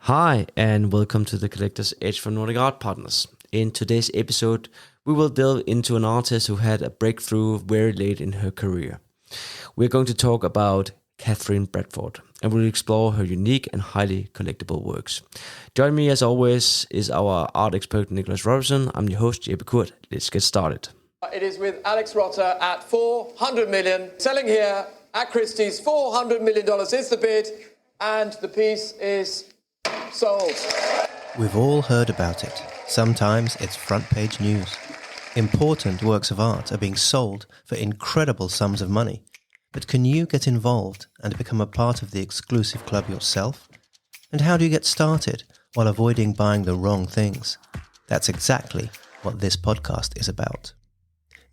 Hi, and welcome to the Collector's Edge for Nordic Art Partners. In today's episode, we will delve into an artist who had a breakthrough very late in her career. We're going to talk about Katherine Bradford, and we'll explore her unique and highly collectible works. Join me, as always, is our art expert, Nicholas Robertson. I'm your host, Jeppe Kurt. Let's get started. It is with Alex Rotter at 400 million. Selling here at Christie's, $400 million is the bid, and the piece is sold. We've all heard about it. Sometimes it's front page news. Important works of art are being sold for incredible sums of money. But can you get involved and become a part of the exclusive club yourself? And how do you get started while avoiding buying the wrong things? That's exactly what this podcast is about.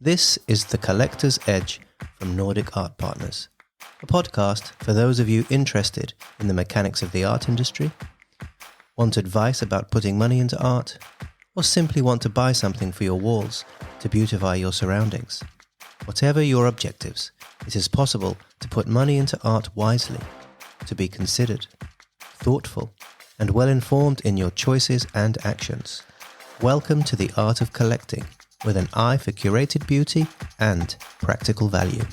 This is The Collector's Edge from Nordic Art Partners, a podcast for those of you interested in the mechanics of the art industry, want advice about putting money into art, or simply want to buy something for your walls to beautify your surroundings. Whatever your objectives, it is possible to put money into art wisely, to be considered, thoughtful, and well-informed in your choices and actions. Welcome to the art of collecting, with an eye for curated beauty and practical value.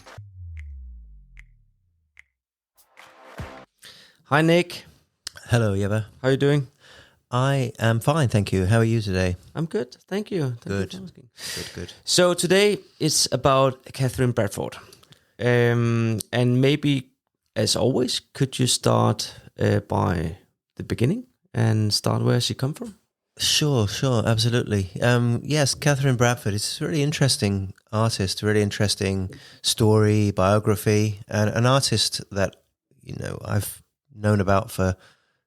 Hi, Nick. Hello, Jeppe. How are you doing? I am fine, thank you. How are you today? I'm good, thank you. Good. You for asking. Good. So today it's about Katherine Bradford. And maybe, as always, could you start by the beginning and start where she come from? Sure, absolutely. Yes, Katherine Bradford is a really interesting artist, really interesting story, biography, and an artist that, I've known about for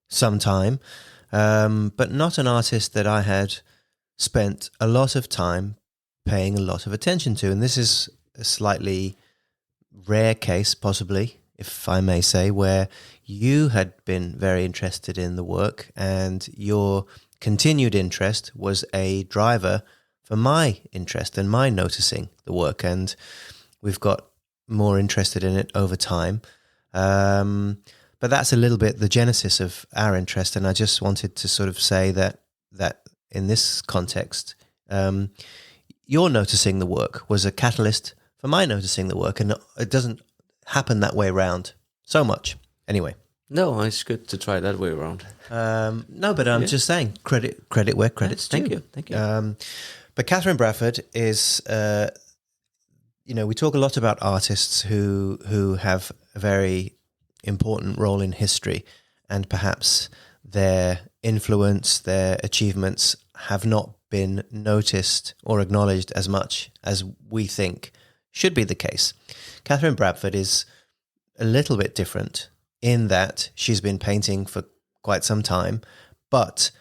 some time, but not an artist that I had spent a lot of time paying a lot of attention to. And this is a slightly rare case, possibly, if I may say, where you had been very interested in the work and your continued interest was a driver for my interest and my noticing the work. And we've got more interested in it over time. But that's a little bit the genesis of our interest. And I just wanted to sort of say that in this context, your noticing the work was a catalyst for my noticing the work. And it doesn't happen that way around so much. Anyway. No, it's good to try that way around. No, but I'm just saying credit where credit's due. Thank you. But Katherine Bradford is, we talk a lot about artists who have a very important role in history, and perhaps their influence, their achievements have not been noticed or acknowledged as much as we think should be the case. Katherine Bradford is a little bit different in that she's been painting for quite some time, but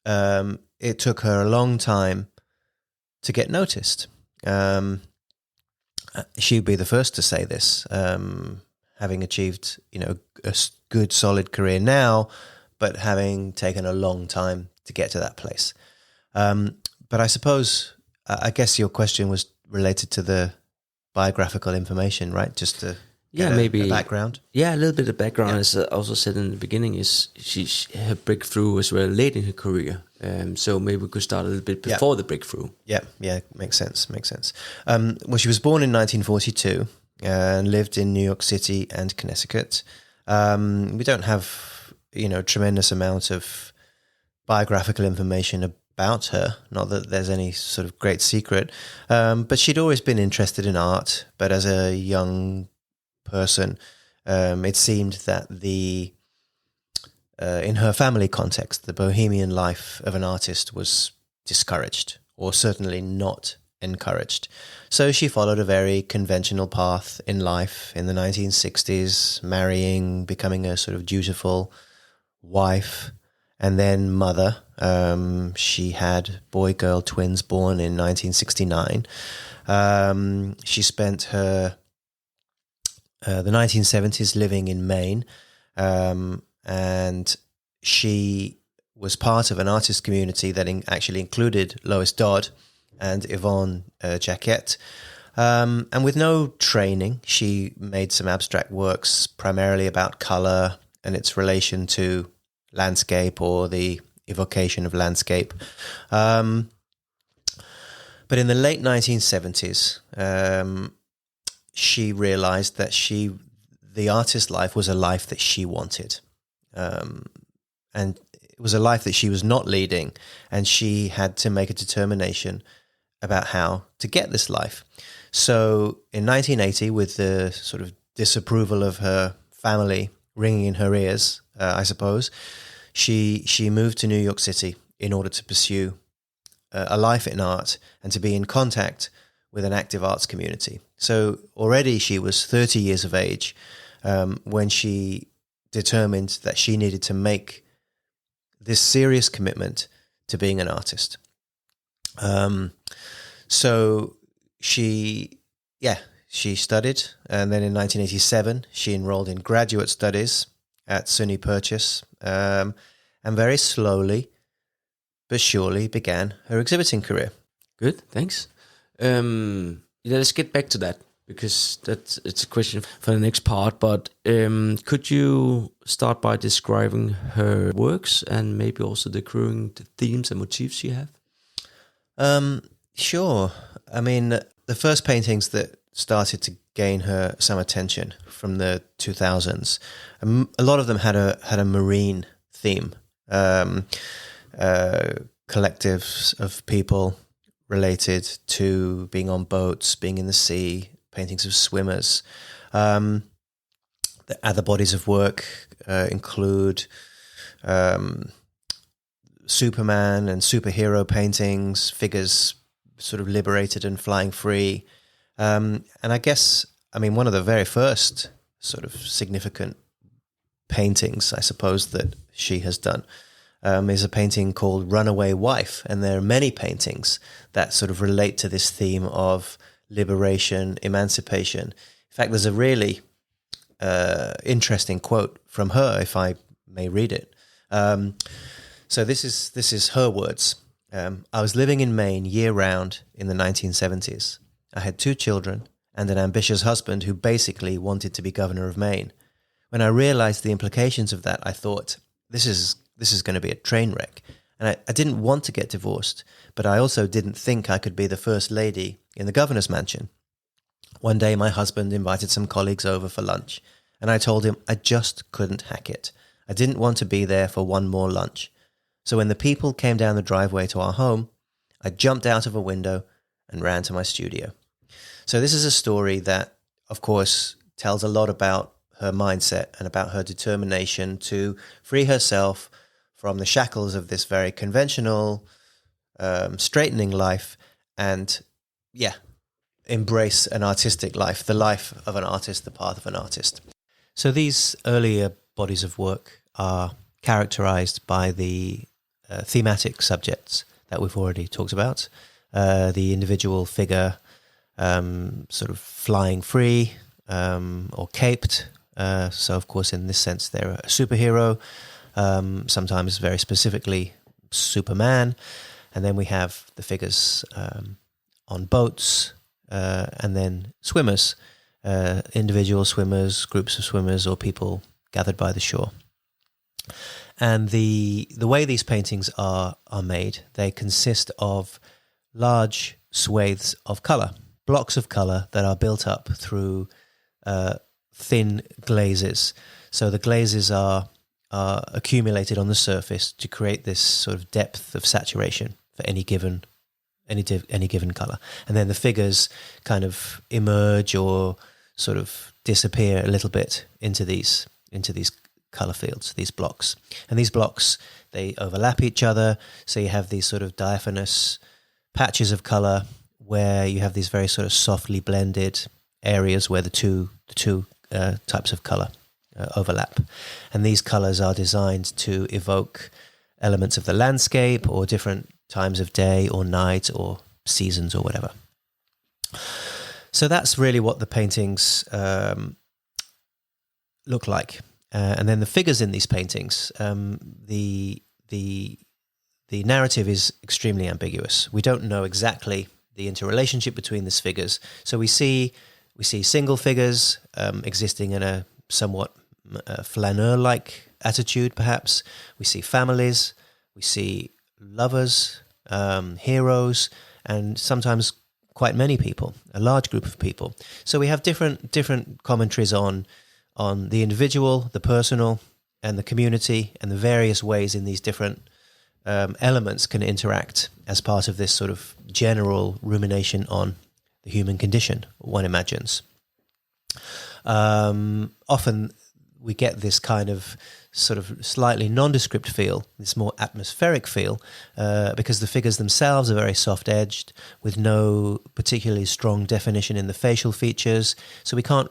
it took her a long time to get noticed. She'd be the first to say this, having achieved, a good, solid career now, but having taken a long time to get to that place. But I suppose, I guess your question was related to the biographical information, right? Just to maybe a background. Yeah, a little bit of background. As I also said in the beginning, is her breakthrough was very late in her career. So maybe we could start a little bit before the breakthrough. Yeah, makes sense. Well, she was born in 1942 and lived in New York City and Connecticut. We don't have, tremendous amount of biographical information about her, not that there's any sort of great secret, but she'd always been interested in art. But as a young person, it seemed that in her family context, the bohemian life of an artist was discouraged, or certainly not encouraged. So she followed a very conventional path in life in the 1960s, marrying, becoming a sort of dutiful wife, and then mother. She had boy-girl twins born in 1969. She spent the 1970s living in Maine, and she was part of an artist community that actually included Lois Dodd and Yvonne Jacquet. And with no training, she made some abstract works primarily about color and its relation to landscape or the evocation of landscape. But in the late 1970s, she realized that the artist life was a life that she wanted. And it was a life that she was not leading, and she had to make a determination about how to get this life. So in 1980, with the sort of disapproval of her family ringing in her ears, I suppose, she moved to New York City in order to pursue a life in art and to be in contact with an active arts community. So already she was 30 years of age when she determined that she needed to make this serious commitment to being an artist. So she studied, and then in 1987 she enrolled in graduate studies at SUNY Purchase, and very slowly but surely began her exhibiting career. Good, thanks. Let's get back to that, because it's a question for the next part. But could you start by describing her works and maybe also the themes and motifs you have? Sure. I mean, the first paintings that started to gain her some attention from the 2000s, a lot of them had a marine theme. Collectives of people related to being on boats, being in the sea, paintings of swimmers. The other bodies of work include Superman and superhero paintings, figures sort of liberated and flying free. And I guess, one of the very first sort of significant paintings, I suppose, that she has done is a painting called Runaway Wife. And there are many paintings that sort of relate to this theme of liberation, emancipation. In fact, there's a really interesting quote from her, if I may read it. So this is her words. I was living in Maine year-round in the 1970s. I had 2 children and an ambitious husband who basically wanted to be governor of Maine. When I realized the implications of that, I thought, this is going to be a train wreck. And I didn't want to get divorced, but I also didn't think I could be the first lady in the governor's mansion. One day, my husband invited some colleagues over for lunch, and I told him I just couldn't hack it. I didn't want to be there for one more lunch. So when the people came down the driveway to our home, I jumped out of a window and ran to my studio. So this is a story that, of course, tells a lot about her mindset and about her determination to free herself from the shackles of this very conventional, straightening life and, embrace an artistic life, the life of an artist, the path of an artist. So these earlier bodies of work are characterized by the thematic subjects that we've already talked about, the individual figure sort of flying free or caped. So, of course, in this sense, they're a superhero, sometimes very specifically Superman. And then we have the figures on boats and then swimmers, individual swimmers, groups of swimmers, or people gathered by the shore. And the way these paintings are made, they consist of large swathes of colour, blocks of colour that are built up through thin glazes. So the glazes are accumulated on the surface to create this sort of depth of saturation for any given colour. And then the figures kind of emerge or sort of disappear a little bit into these colour fields, these blocks. And these blocks, they overlap each other, so you have these sort of diaphanous patches of colour where you have these very sort of softly blended areas where the two types of colour overlap. And these colours are designed to evoke elements of the landscape or different times of day or night or seasons or whatever. So that's really what the paintings look like. And then the figures in these paintings, the narrative is extremely ambiguous. We don't know exactly the interrelationship between these figures. So we see single figures existing in a somewhat flaneur-like attitude, perhaps. We see families, we see lovers, heroes, and sometimes quite many people, a large group of people. So we have different commentaries on the individual, the personal, and the community, and the various ways in these different elements can interact as part of this sort of general rumination on the human condition, one imagines. Often we get this kind of sort of slightly nondescript feel, this more atmospheric feel, because the figures themselves are very soft-edged, with no particularly strong definition in the facial features. So we can't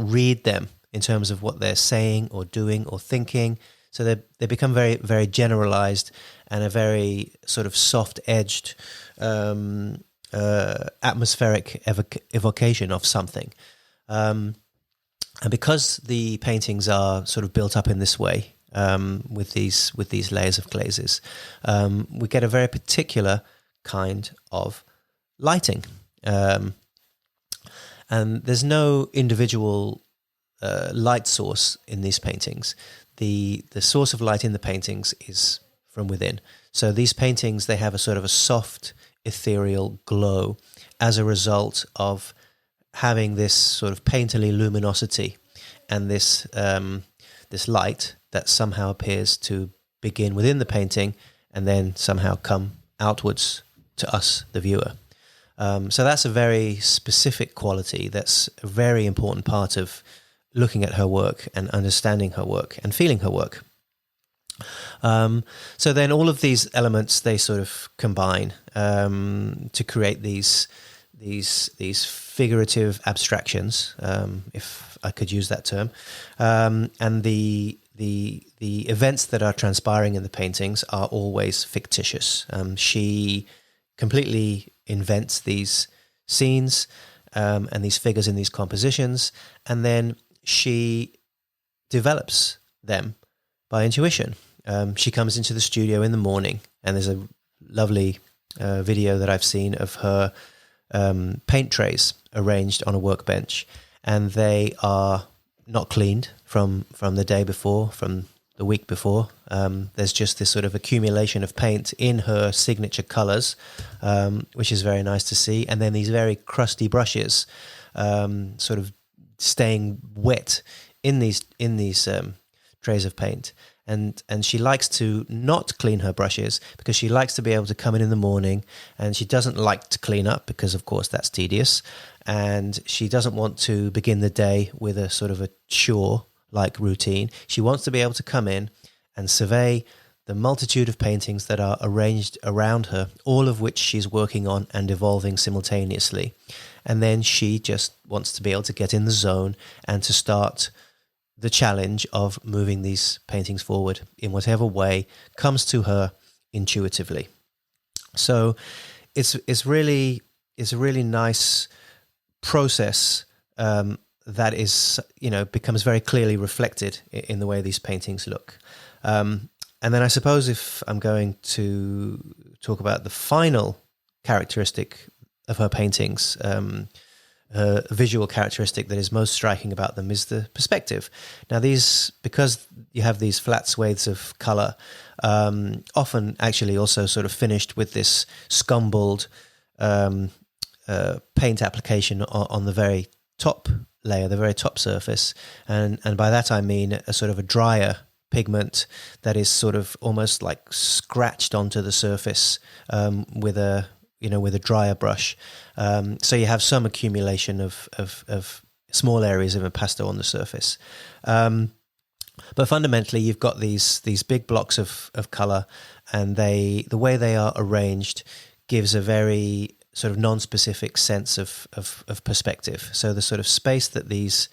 read them in terms of what they're saying or doing or thinking. So they become very, very generalized and a very sort of soft-edged atmospheric evocation of something. And because the paintings are sort of built up in this way, with these layers of glazes, we get a very particular kind of lighting. And there's no individual light source in these paintings. The source of light in the paintings is from within. So these paintings, they have a sort of a soft, ethereal glow as a result of having this sort of painterly luminosity and this light that somehow appears to begin within the painting and then somehow come outwards to us, the viewer. So that's a very specific quality that's a very important part of looking at her work and understanding her work and feeling her work. So then all of these elements, they sort of combine to create these figurative abstractions, if I could use that term, and the events that are transpiring in the paintings are always fictitious. She completely invents these scenes and these figures in these compositions, and then she develops them by intuition. She comes into the studio in the morning, and there's a lovely video that I've seen of her paint trays arranged on a workbench, and they are not cleaned from the day before, from the week before. There's just this sort of accumulation of paint in her signature colors, which is very nice to see, and then these very crusty brushes sort of staying wet in these trays of paint. And she likes to not clean her brushes because she likes to be able to come in the morning, and she doesn't like to clean up because, of course, that's tedious. And she doesn't want to begin the day with a sort of a chore-like routine. She wants to be able to come in and survey the multitude of paintings that are arranged around her, all of which she's working on and evolving simultaneously. And then she just wants to be able to get in the zone and to start the challenge of moving these paintings forward in whatever way comes to her intuitively. So it's a really nice process that is, becomes very clearly reflected in the way these paintings look. And then I suppose if I'm going to talk about the final characteristic of her paintings, a visual characteristic that is most striking about them is the perspective. Now because you have these flat swathes of colour, often actually also sort of finished with this scumbled paint application on the very top layer, the very top surface. And by that I mean a sort of a drier pigment that is sort of almost like scratched onto the surface with a drier brush. So you have some accumulation of small areas of impasto on the surface. But fundamentally, you've got these big blocks of colour, and the way they are arranged gives a very sort of non-specific sense of perspective. So the sort of space that these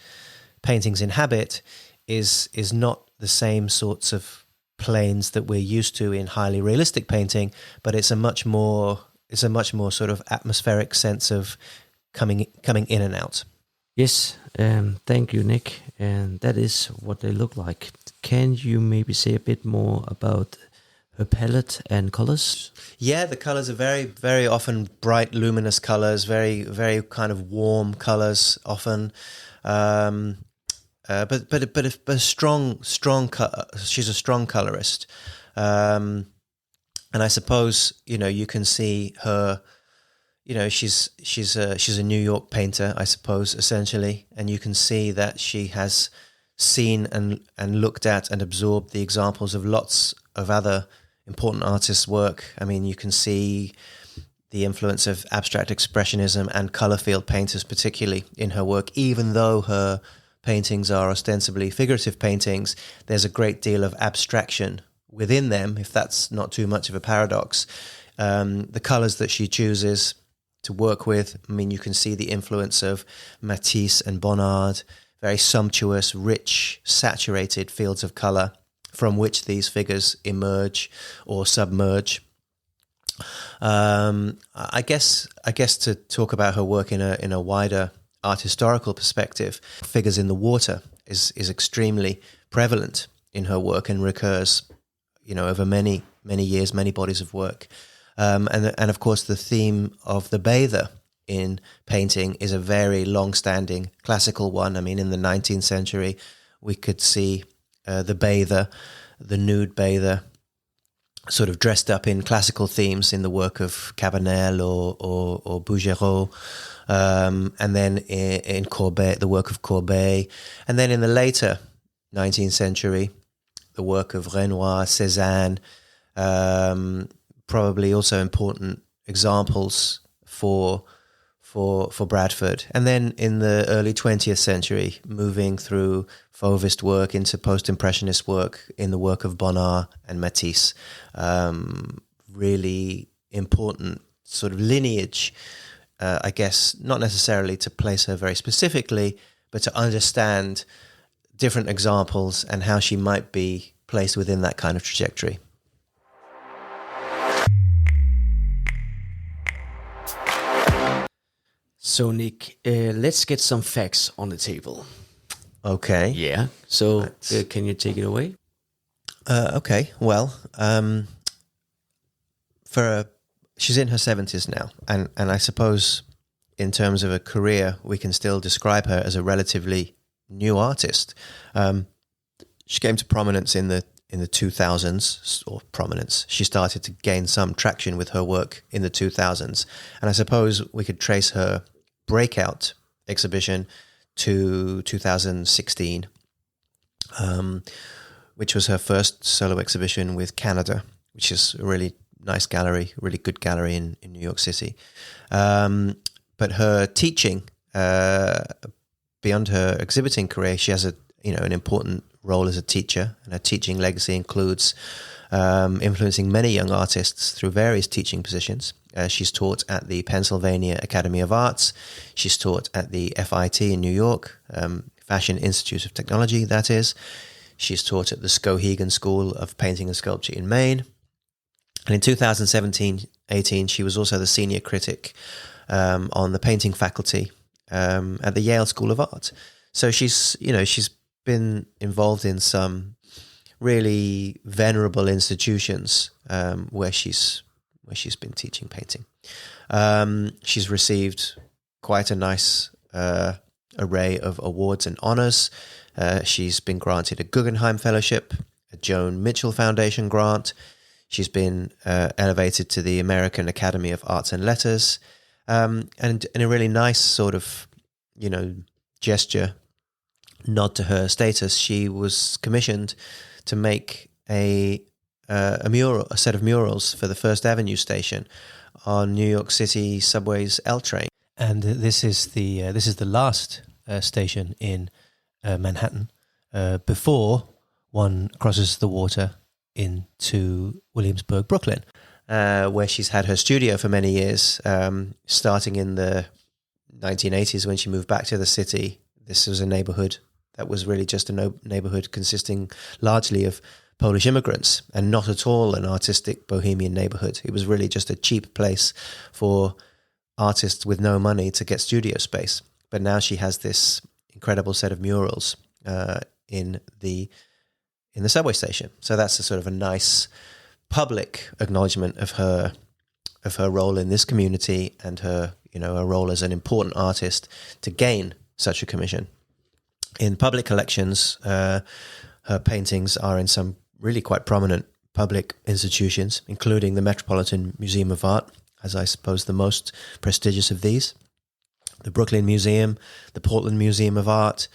paintings inhabit is not the same sorts of planes that we're used to in highly realistic painting, but it's a much more sort of atmospheric sense of coming in and out. Yes, thank you, Nick. And that is what they look like. Can you maybe say a bit more about her palette and colors? Yeah, the colors are very, very often bright, luminous colors, very, very kind of warm colors often. but a strong. She's a strong colorist, and I suppose you can see her. She's a New York painter, I suppose, essentially, and you can see that she has seen and looked at and absorbed the examples of lots of other important artists' work. I mean, you can see the influence of abstract expressionism and color field painters, particularly in her work. Even though her paintings are ostensibly figurative paintings, there's a great deal of abstraction within them, if that's not too much of a paradox. The colors that she chooses to work with, I mean, you can see the influence of Matisse and Bonnard, very sumptuous, rich, saturated fields of color from which these figures emerge or submerge. I guess to talk about her work in a wider art historical perspective, figures in the water is extremely prevalent in her work and recurs, over many years, many bodies of work. And of course, the theme of the bather in painting is a very long-standing classical one. I mean, in the 19th century, we could see the bather, the nude bather, sort of dressed up in classical themes in the work of Cabanel or Bouguereau, and then in Courbet, the work of Courbet, and then in the later 19th century, the work of Renoir, Cézanne, probably also important examples for Bradford. And then in the early 20th century, moving through Fauvist work into post-impressionist work in the work of Bonnard and Matisse. Really important sort of lineage, I guess, not necessarily to place her very specifically, but to understand different examples and how she might be placed within that kind of trajectory. So, Nick, let's get some facts on the table. Okay. Yeah. So, can you take it away? Okay. Well, she's in her 70s now, and I suppose in terms of a career, we can still describe her as a relatively new artist. She came to prominence in the 2000s, or prominence. She started to gain some traction with her work in the 2000s, and I suppose we could trace her breakout exhibition to 2016, which was her first solo exhibition with Canada, which is a really nice gallery, really good gallery in New York City. But her teaching, beyond her exhibiting career, she has an important role as a teacher, and her teaching legacy includes influencing many young artists through various teaching positions. She's taught at the Pennsylvania Academy of Arts. She's taught at the FIT in New York, Fashion Institute of Technology, that is. She's taught at the Skowhegan School of Painting and Sculpture in Maine. And in 2017-18, she was also the senior critic on the painting faculty at the Yale School of Art. So she's been involved in some really venerable institutions where she's been teaching painting. She's received quite a nice array of awards and honors. She's been granted a Guggenheim Fellowship, a Joan Mitchell Foundation Grant. She's been elevated to the American Academy of Arts and Letters. And in a really nice sort of, gesture, nod to her status, she was commissioned to make a set of murals for the First Avenue station on New York City Subway's L train. And this is the last station in Manhattan before one crosses the water into Williamsburg, Brooklyn, where she's had her studio for many years, starting in the 1980s when she moved back to the city. This was a neighborhood that was really just a neighborhood consisting largely of Polish immigrants and not at all an artistic bohemian neighborhood. It was really just a cheap place for artists with no money to get studio space. But now she has this incredible set of murals in the subway station. So that's a sort of a nice public acknowledgement of her role in this community and her role as an important artist to gain such a commission. In public collections, her paintings are in some really quite prominent public institutions, including the Metropolitan Museum of Art, as I suppose the most prestigious of these, the Brooklyn Museum, the Portland Museum of Art,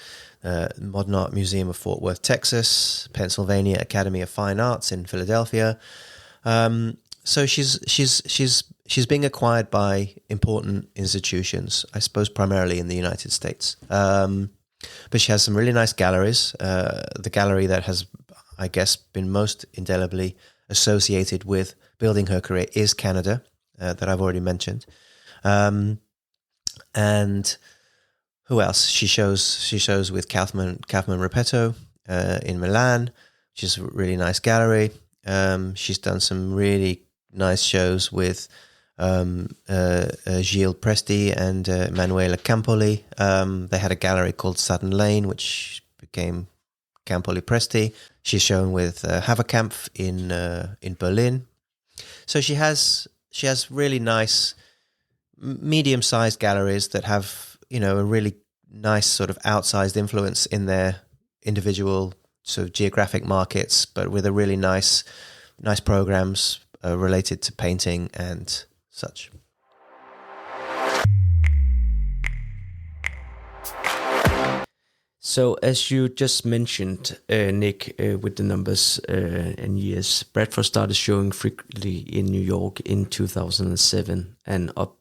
Modern Art Museum of Fort Worth, Texas, Pennsylvania Academy of Fine Arts in Philadelphia. So she's being acquired by important institutions, I suppose primarily in the United States. But she has some really nice galleries. The gallery that has, I guess, been most indelibly associated with building her career is Canada, that I've already mentioned. And who else? She shows with Kaufman Repetto in Milan, which is a really nice gallery. She's done some really nice shows with Gilles Presti and Manuela Campoli. They had a gallery called Sudden Lane, which became Campoli Presti. She's shown with Haverkampf in Berlin. So she has really nice medium-sized galleries that have, a really nice sort of outsized influence in their individual sort of geographic markets, but with a really nice programs related to painting and such. So, as you just mentioned, Nick, with the numbers and years, Bradford started showing frequently in New York in 2007 and up.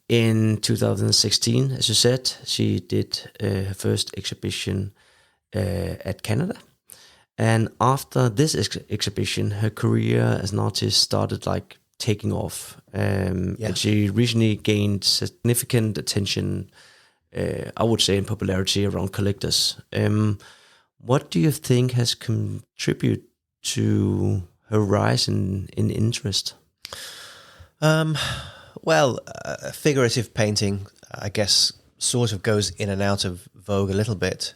In 2016, as you said, she did her first exhibition at Canada. And after this exhibition, her career as an artist started taking off. And she recently gained significant attention, I would say, in popularity around collectors. What do you think has contributed to her rise in interest? Figurative painting, I guess, sort of goes in and out of vogue a little bit.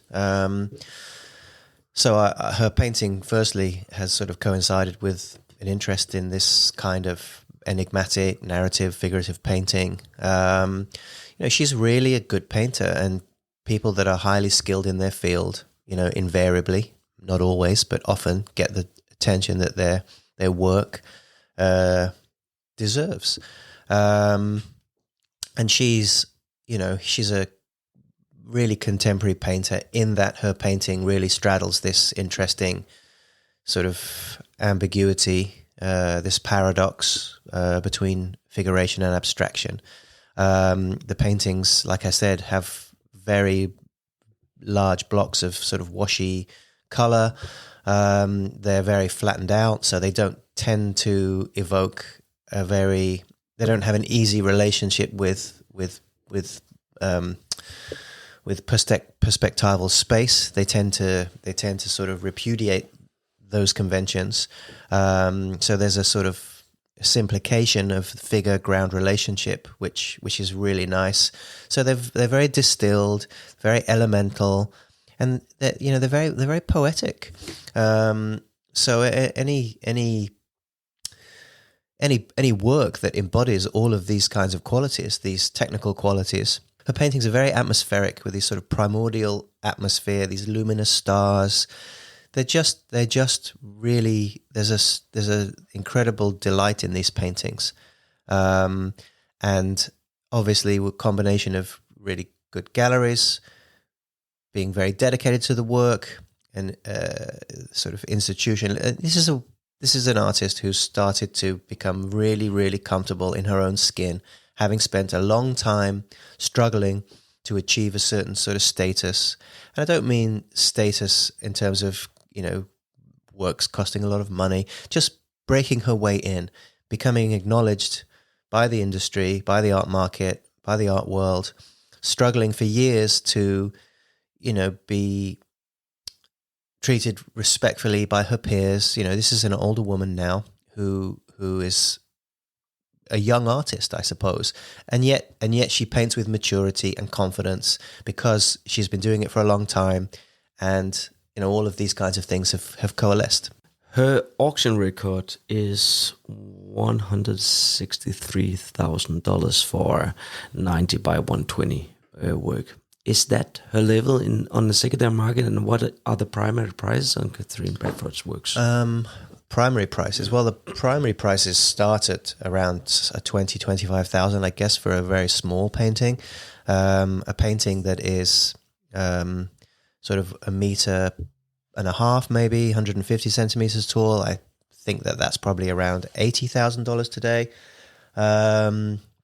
So her painting, firstly, has sort of coincided with an interest in this kind of enigmatic, narrative, figurative painting. She's really a good painter, and people that are highly skilled in their field, invariably, not always, but often get the attention that their work deserves. And she's a really contemporary painter in that her painting really straddles this interesting sort of ambiguity, this paradox between figuration and abstraction. The paintings, like I said, have very large blocks of sort of washy color. They're very flattened out, so they don't tend to evoke they don't have an easy relationship with perspectival space. They tend to sort of repudiate those conventions. So there's a sort of simplification of figure-ground relationship, which is really nice. So they're very distilled, very elemental, and they're very poetic. So any work that embodies all of these kinds of qualities, these technical qualities. Her paintings are very atmospheric, with these sort of primordial atmosphere, these luminous stars. They're just really, there's a incredible delight in these paintings, and obviously with combination of really good galleries, being very dedicated to the work, and sort of institution. This is an artist who started to become really, really comfortable in her own skin, having spent a long time struggling to achieve a certain sort of status. And I don't mean status in terms of, works costing a lot of money, just breaking her way in, becoming acknowledged by the industry, by the art market, by the art world, struggling for years to, be treated respectfully by her peers. This is an older woman now who is a young artist, I suppose, and yet she paints with maturity and confidence because she's been doing it for a long time, and all of these kinds of things have coalesced. Her auction record is $163,000 for 90 by 120 work. Is that her level on the secondary market, and what are the primary prices on Katherine Bradford's works? Primary prices. Well, the primary prices start at around 25,000, I guess, for a very small painting. A painting that is sort of 1.5 meters, maybe 150 centimeters tall. I think that's probably around $80,000 today.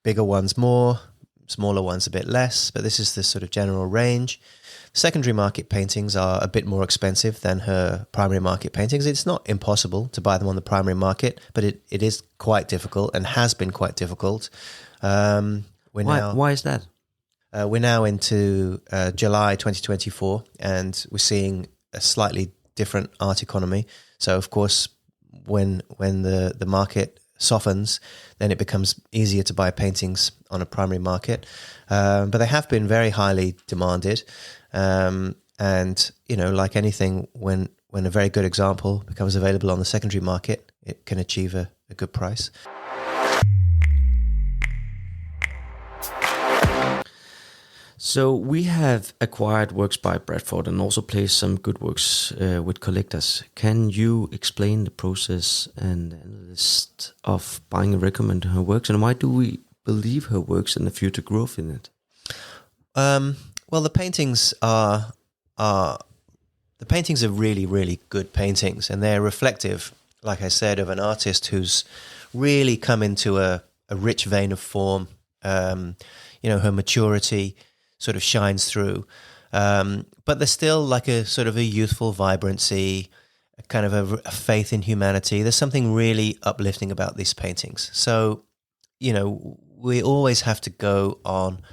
Bigger ones more, smaller ones a bit less, but this is the sort of general range. Secondary market paintings are a bit more expensive than her primary market paintings. It's not impossible to buy them on the primary market, but it is quite difficult and has been quite difficult. Why is that? We're now into July 2024, and we're seeing a slightly different art economy. So, of course, when the market softens, then it becomes easier to buy paintings on a primary market. But they have been very highly demanded. And, like anything, when a very good example becomes available on the secondary market, it can achieve a good price. So we have acquired works by Bradford and also placed some good works with collectors. Can you explain the process and the list of buying and recommending her works, and why do we believe her works and the future growth in it? Well, the paintings are really, really good paintings, and they're reflective, like I said, of an artist who's really come into a rich vein of form. Her maturity sort of shines through, but there's still like a sort of a youthful vibrancy, a kind of a faith in humanity. There's something really uplifting about these paintings. So, we always have to go on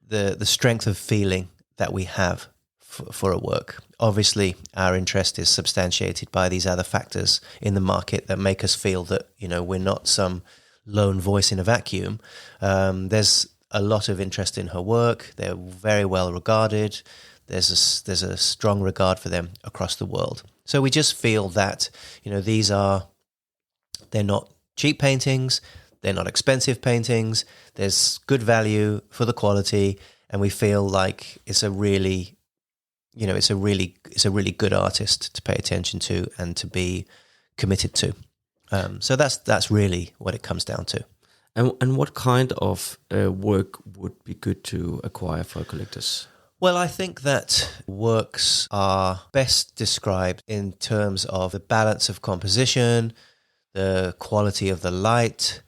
the strength of feeling that we have for a work. Obviously, our interest is substantiated by these other factors in the market that make us feel that, we're not some lone voice in a vacuum. There's a lot of interest in her work. They're very well regarded. There's a strong regard for them across the world. So we just feel that, they're not cheap paintings. They're not expensive paintings. There's good value for the quality, and we feel like it's a really good artist to pay attention to and to be committed to. So that's really what it comes down to. And what kind of work would be good to acquire for collectors? Well, I think that works are best described in terms of the balance of composition, the quality of the light,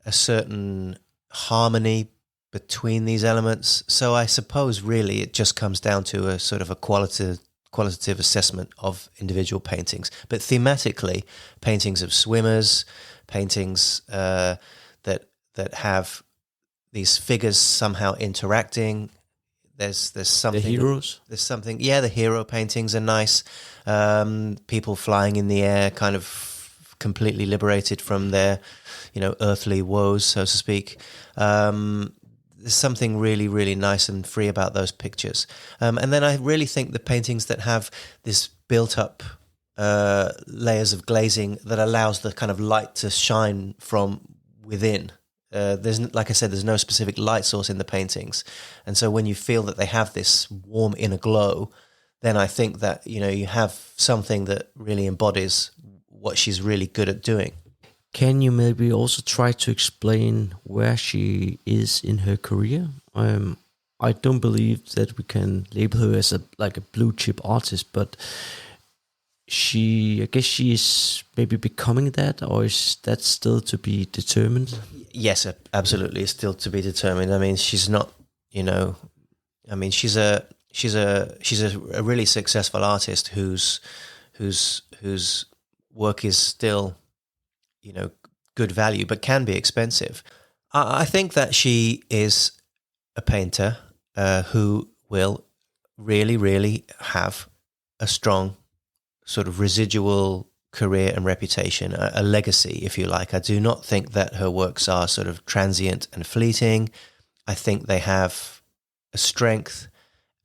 a certain harmony between these elements. So I suppose really it just comes down to a sort of a qualitative assessment of individual paintings. But thematically, paintings of swimmers, paintings that have these figures somehow interacting. There's something. The heroes? There's something. Yeah, the hero paintings are nice. People flying in the air, kind of completely liberated from their, earthly woes, so to speak. There's something really, really nice and free about those pictures. And then I really think the paintings that have this built-up layers of glazing that allows the kind of light to shine from within. Like I said, there's no specific light source in the paintings. And so when you feel that they have this warm inner glow, then I think that, you have something that really embodies what she's really good at doing. Can you maybe also try to explain where she is in her career? I don't believe that we can label her as a blue chip artist, but I guess she is maybe becoming that, or is that still to be determined? Yes, absolutely, it's still to be determined. I mean, she's not, she's a really successful artist whose work is still, good value, but can be expensive. I think that she is a painter who will really, really have a strong sort of residual career and reputation, a legacy, if you like. I do not think that her works are sort of transient and fleeting. I think they have a strength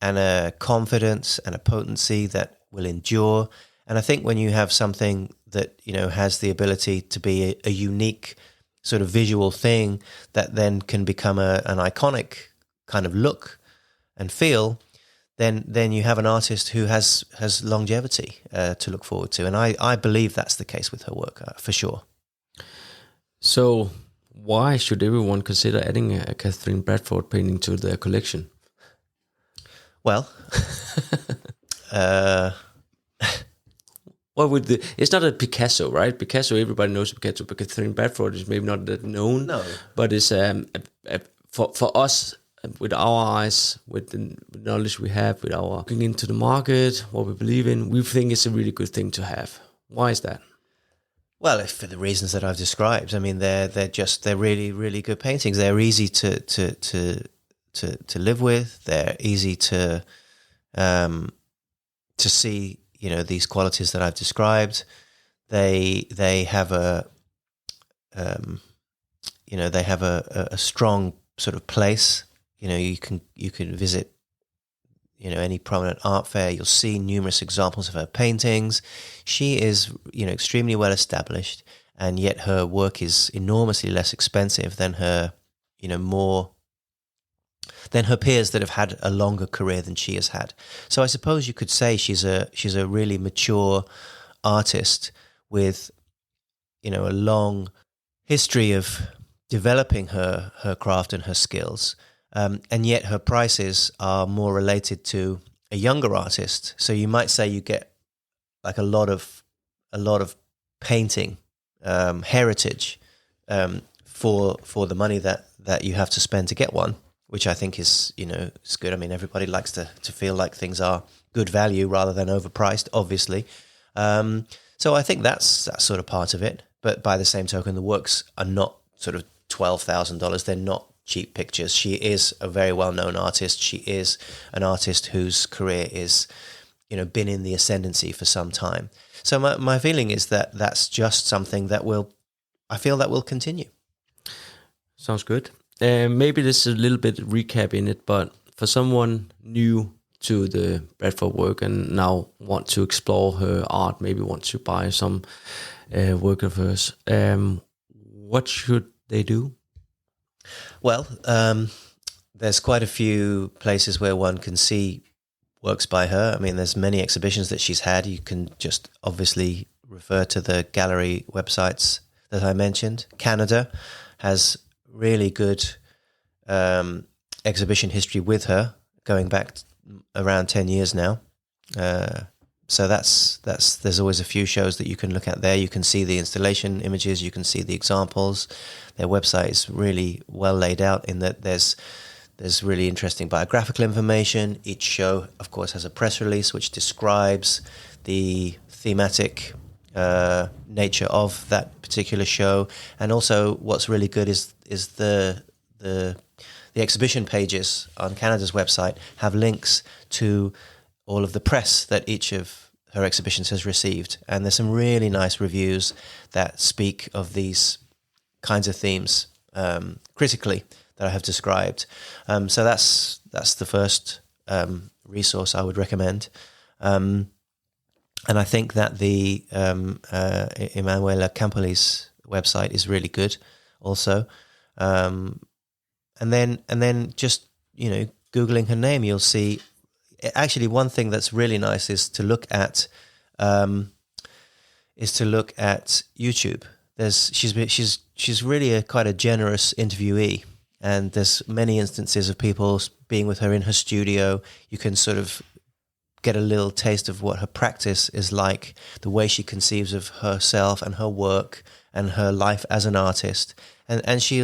and a confidence and a potency that will endure. And I think when you have something that, has the ability to be a unique sort of visual thing that then can become an iconic kind of look, and feel, then you have an artist who has longevity to look forward to. And I believe that's the case with her work, for sure. So why should everyone consider adding a Katherine Bradford painting to their collection? Well, what would it's not a Picasso, right? Picasso, everybody knows Picasso, but Katherine Bradford is maybe not that known. No. But it's for us, with our eyes, with the knowledge we have, with our looking into the market, what we believe in, we think it's a really good thing to have. Why is that? Well, for the reasons that I've described. I mean, they're really, really good paintings. They're easy to live with. They're easy to see, these qualities that I've described. They have a strong sort of place. You can visit, any prominent art fair. You'll see numerous examples of her paintings. She is, extremely well established, and yet her work is enormously less expensive than her, than her peers that have had a longer career than she has had. So I suppose you could say she's a really mature artist with, a long history of developing her craft and her skills. And yet her prices are more related to a younger artist. So you might say you get like a lot of painting heritage for the money that you have to spend to get one, which I think is is good. I mean, everybody likes to feel like things are good value rather than overpriced, obviously. So I think that's sort of part of it. But by the same token, the works are not sort of $12,000. They're not cheap pictures. She is a very well-known artist. She is an artist whose career is, been in the ascendancy for some time. So my feeling is that that's just something that will continue. Sounds good. Maybe there's a little bit recap in it, but for someone new to the Bradford work and now want to explore her art, maybe want to buy some work of hers, what should they do? Well, there's quite a few places where one can see works by her. I mean, there's many exhibitions that she's had. You can just obviously refer to the gallery websites that I mentioned. Canada has really good exhibition history with her, going back around 10 years now. So there's always a few shows that you can look at there. You can see the installation images, you can see the examples. Their website is really well laid out in that there's really interesting biographical information. Each show, of course, has a press release which describes the thematic nature of that particular show. And also what's really good is the exhibition pages on Canada's website have links to all of the press that each of her exhibitions has received. And there's some really nice reviews that speak of these kinds of themes critically that I have described. So that's the first resource I would recommend. And I think that the Emanuela Campoli's website is really good also. And then just, Googling her name, you'll see. Actually, one thing that's really nice is to look at YouTube. She's really quite a generous interviewee, and there's many instances of people being with her in her studio. You can sort of get a little taste of what her practice is like, the way she conceives of herself and her work and her life as an artist. And she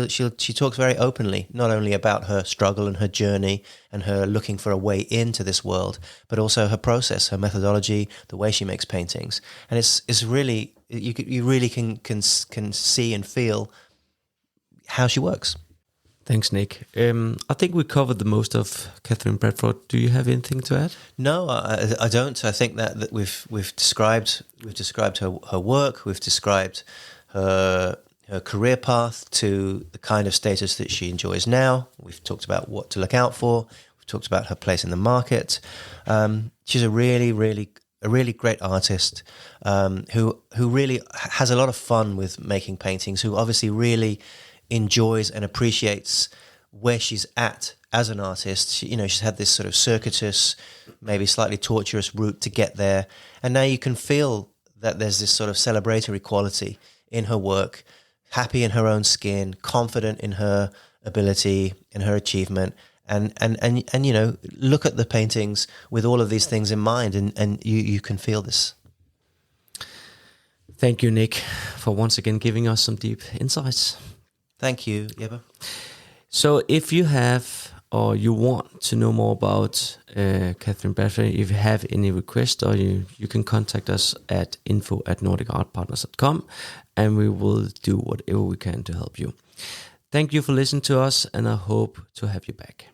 talks very openly, not only about her struggle and her journey and her looking for a way into this world, but also her process, her methodology, the way she makes paintings. And it's really, you really can see and feel how she works. Thanks, Nick. I think we covered the most of Katherine Bradford. Do you have anything to add? No, I don't. I think that we've described her work. We've described her career path to the kind of status that she enjoys now. We've talked about what to look out for. We've talked about her place in the market. She's a really great artist who really has a lot of fun with making paintings, who obviously really enjoys and appreciates where she's at as an artist. She's had this sort of circuitous, maybe slightly tortuous route to get there. And now you can feel that there's this sort of celebratory quality in her work, happy in her own skin, confident in her ability, in her achievement. And look at the paintings with all of these things in mind, and you can feel this. Thank you, Nick, for once again giving us some deep insights. Thank you, Jeppe. So if you have or you want to know more about Katherine Bradford, if you have any requests, or you can contact us at info@nordicartpartners.com, and we will do whatever we can to help you. Thank you for listening to us, and I hope to have you back.